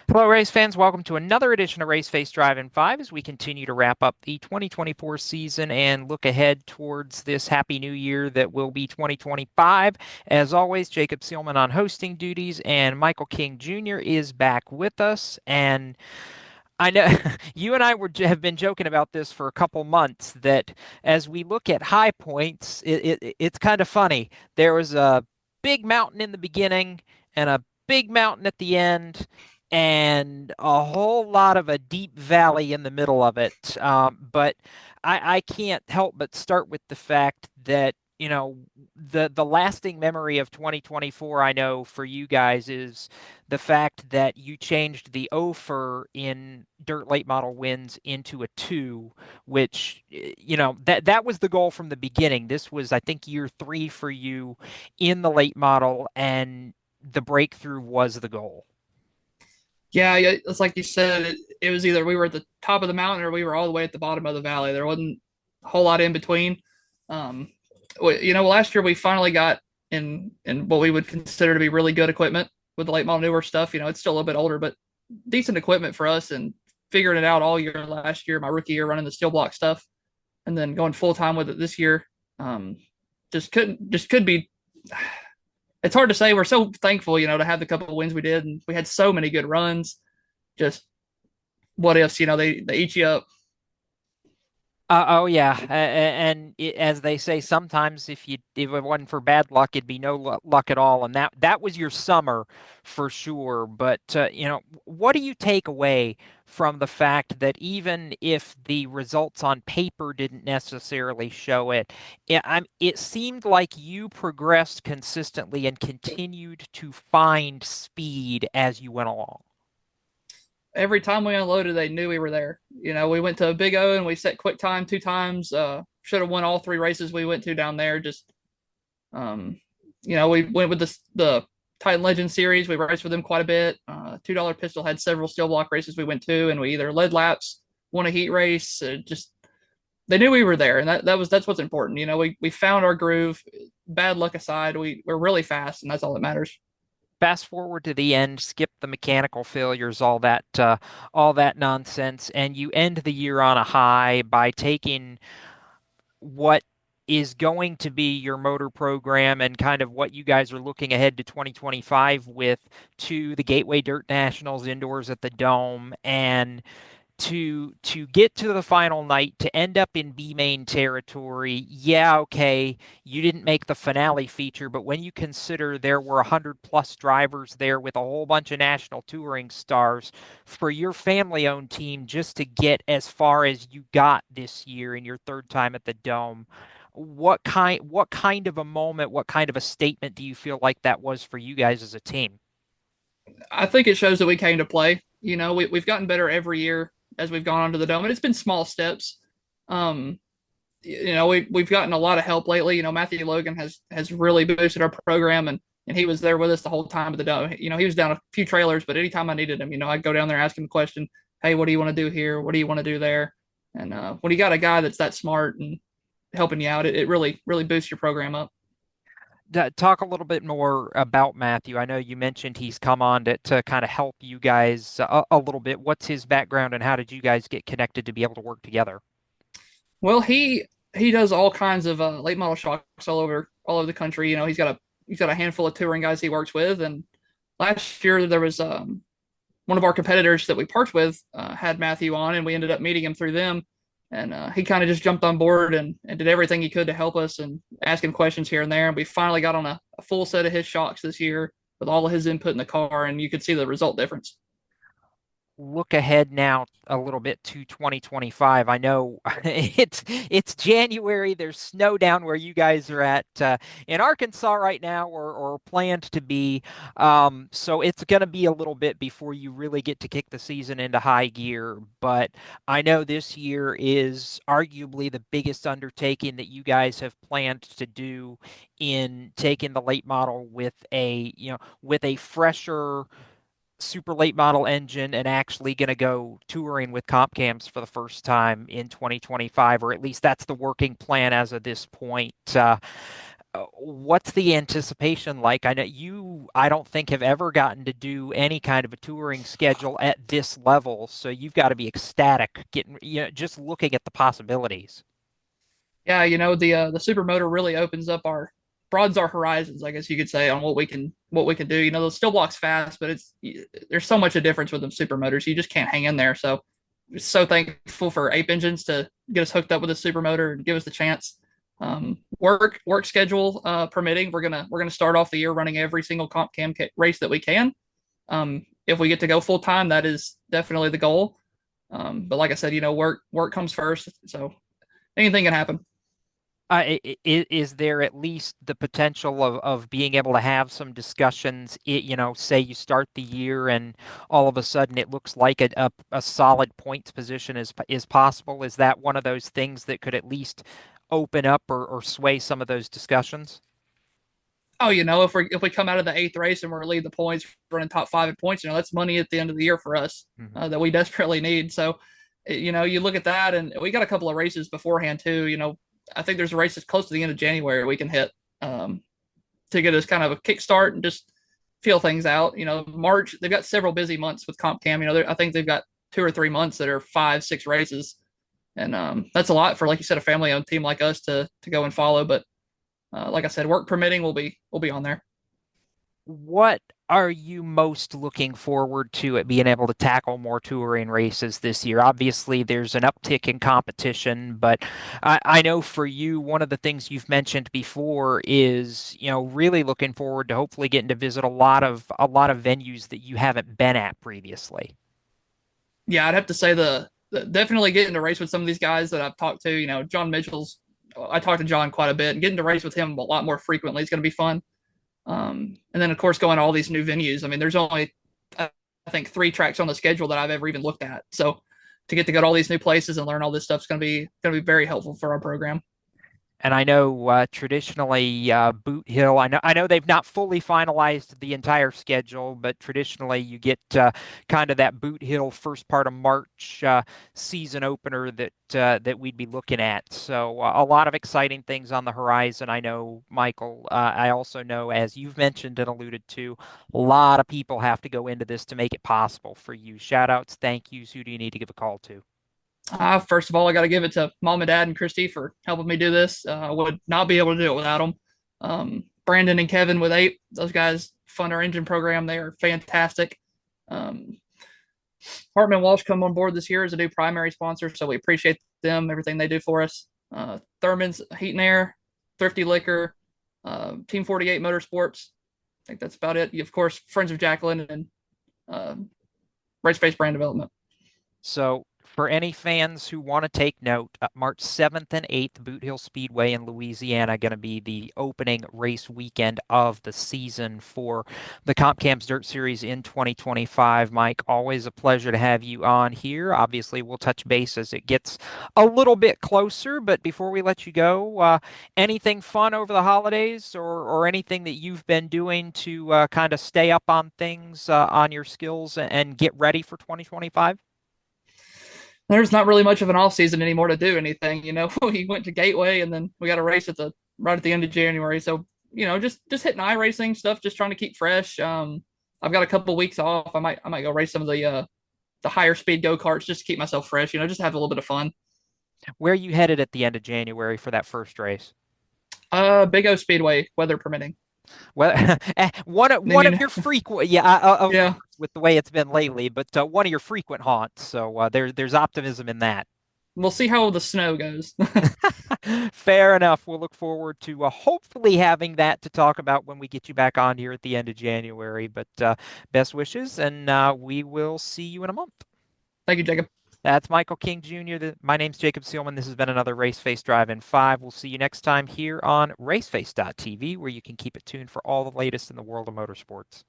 Hello, race fans. Welcome to another edition of Race Face Drive in 5 as we continue to wrap up the 2024 season and look ahead towards this happy new year that will be 2025. As always, Jacob Seelman on hosting duties, and Michael King Jr. is back with us. And I know you and I have been joking about this for a couple months that as we look at high points, it's kind of funny. There was a big mountain in the beginning and a big mountain at the end, and a whole lot of a deep valley in the middle of it. But I can't help but start with the fact that the lasting memory of 2024, I know for you guys, is the fact that you changed the offer in dirt late model wins into a 2, which that was the goal from the beginning. This was, I think, year 3 for you in the late model, and the breakthrough was the goal. Yeah, yeah, it's like you said. It was either we were at the top of the mountain or we were all the way at the bottom of the valley. There wasn't a whole lot in between. Um, last year we finally got in what we would consider to be really good equipment with the late model newer stuff. It's still a little bit older, but decent equipment for us. And figuring it out all year last year, my rookie year, running the steel block stuff, and then going full time with it this year. Um, just could be. It's hard to say. We're so thankful, to have the couple of wins we did, and we had so many good runs. Just what ifs, they eat you up. Oh yeah, and as they say, sometimes if it wasn't for bad luck, it'd be no luck at all. And that was your summer for sure. But what do you take away from the fact that even if the results on paper didn't necessarily show it, it seemed like you progressed consistently and continued to find speed as you went along. Every time we unloaded, they knew we were there. We went to Big O and we set quick time 2 times. Should have won all 3 races we went to down there. Just we went with the Titan Legend series. We raced with them quite a bit. $2 Pistol had several steel block races we went to, and we either led laps, won a heat race. Just they knew we were there, and that's what's important. We found our groove. Bad luck aside, we're really fast, and that's all that matters. Fast forward to the end, skip the mechanical failures, all that nonsense, and you end the year on a high by taking what is going to be your motor program and kind of what you guys are looking ahead to 2025 with, to the Gateway Dirt Nationals indoors at the Dome, and to get to the final night, to end up in B main territory. Yeah, okay, you didn't make the finale feature, but when you consider there were 100 plus drivers there with a whole bunch of national touring stars, for your family owned team just to get as far as you got this year in your third time at the Dome, what kind of a moment, what kind of a statement do you feel like that was for you guys as a team? I think it shows that we came to play. We've gotten better every year as we've gone onto the Dome, and it's been small steps. Um, we've gotten a lot of help lately. Matthew Logan has really boosted our program, and he was there with us the whole time of the Dome. He was down a few trailers, but anytime I needed him, I'd go down there, ask him a question. Hey, what do you want to do here? What do you want to do there? And when you got a guy that's that smart and helping you out, it really really boosts your program up. Talk a little bit more about Matthew. I know you mentioned he's come on to kind of help you guys a little bit. What's his background and how did you guys get connected to be able to work together? Well, he does all kinds of late model shocks all over the country. He's got a handful of touring guys he works with, and last year there was one of our competitors that we parked with had Matthew on, and we ended up meeting him through them. And he kind of just jumped on board and did everything he could to help us and ask him questions here and there. And we finally got on a full set of his shocks this year with all of his input in the car, and you could see the result difference. Look ahead now a little bit to 2025. I know it's January. There's snow down where you guys are at in Arkansas right now, or planned to be. So it's going to be a little bit before you really get to kick the season into high gear. But I know this year is arguably the biggest undertaking that you guys have planned to do in taking the late model with a fresher super late model engine and actually going to go touring with comp cams for the first time in 2025, or at least that's the working plan as of this point. What's the anticipation like? I don't think have ever gotten to do any kind of a touring schedule at this level, so you've got to be ecstatic getting, just looking at the possibilities. Yeah, the supermoto really opens up our broadens our horizons, I guess you could say, on what we can do. Those still blocks fast, but there's so much a difference with them supermotors. You just can't hang in there. So so thankful for Ape Engines to get us hooked up with a supermotor and give us the chance. Work schedule permitting, we're gonna start off the year running every single comp cam race that we can. If we get to go full time, that is definitely the goal. But like I said, work comes first, so anything can happen. Is there at least the potential of being able to have some discussions, say you start the year and all of a sudden it looks like a solid points position is possible? Is that one of those things that could at least open up or sway some of those discussions? Oh, if we come out of the eighth race and we're lead the points, running top five in points, that's money at the end of the year for us Mhm. that we desperately need. So, you look at that, and we got a couple of races beforehand too. I think there's a race that's close to the end of January we can hit um, to get us kind of a kickstart and just feel things out. March they've got several busy months with Comp Cam. I think they've got 2 or 3 months that are 5, 6 races, and that's a lot for, like you said, a family-owned team like us to go and follow. But like I said, work permitting, we'll be on there. What are you most looking forward to at being able to tackle more touring races this year? Obviously, there's an uptick in competition, but I know for you, one of the things you've mentioned before is, really looking forward to hopefully getting to visit a lot of venues that you haven't been at previously. Yeah, I'd have to say the definitely getting to race with some of these guys that I've talked to. John Mitchell's. I talked to John quite a bit, and getting to race with him a lot more frequently is going to be fun. And then of course going to all these new venues. I mean, there's only I think 3 tracks on the schedule that I've ever even looked at. So to get to go to all these new places and learn all this stuff is going to be very helpful for our program. And I know traditionally Boot Hill. I know they've not fully finalized the entire schedule, but traditionally you get kind of that Boot Hill first part of March season opener that we'd be looking at. So a lot of exciting things on the horizon. I know, Michael. I also know, as you've mentioned and alluded to, a lot of people have to go into this to make it possible for you. Shout outs, thank yous. Who do you need to give a call to? First of all, I got to give it to Mom and Dad and Christy for helping me do this. I would not be able to do it without them. Brandon and Kevin with Ape, those guys fund our engine program. They are fantastic. Um, Hartman Walsh come on board this year as a new primary sponsor, so we appreciate them, everything they do for us. Thurman's Heat and Air, Thrifty Liquor, Team 48 Motorsports. I think that's about it. Of course, Friends of Jacqueline and uh, Race Face Brand Development. So, for any fans who want to take note, March 7th and 8th, Boot Hill Speedway in Louisiana going to be the opening race weekend of the season for the Comp Camps Dirt Series in 2025. Mike, always a pleasure to have you on here. Obviously, we'll touch base as it gets a little bit closer, but before we let you go, anything fun over the holidays or anything that you've been doing to kind of stay up on things, on your skills and get ready for 2025? There's not really much of an off season anymore to do anything. We went to Gateway and then we got a race right at the end of January. So just hitting iRacing stuff, just trying to keep fresh. I've got a couple weeks off. I might go race some of the higher speed go karts just to keep myself fresh. Just have a little bit of fun. Where are you headed at the end of January for that first race? Big O Speedway, weather permitting. Well, one of And then one of your frequent, yeah, of yeah, course, with the way it's been lately, but one of your frequent haunts. So there's optimism in that. we'll see how the snow goes. Fair enough. We'll look forward to hopefully having that to talk about when we get you back on here at the end of January. But best wishes, and we will see you in a month. Thank you, Jacob. That's Michael King Jr. My name's Jacob Seelman. This has been another Race Face Drive in 5. We'll see you next time here on raceface.tv, where you can keep it tuned for all the latest in the world of motorsports.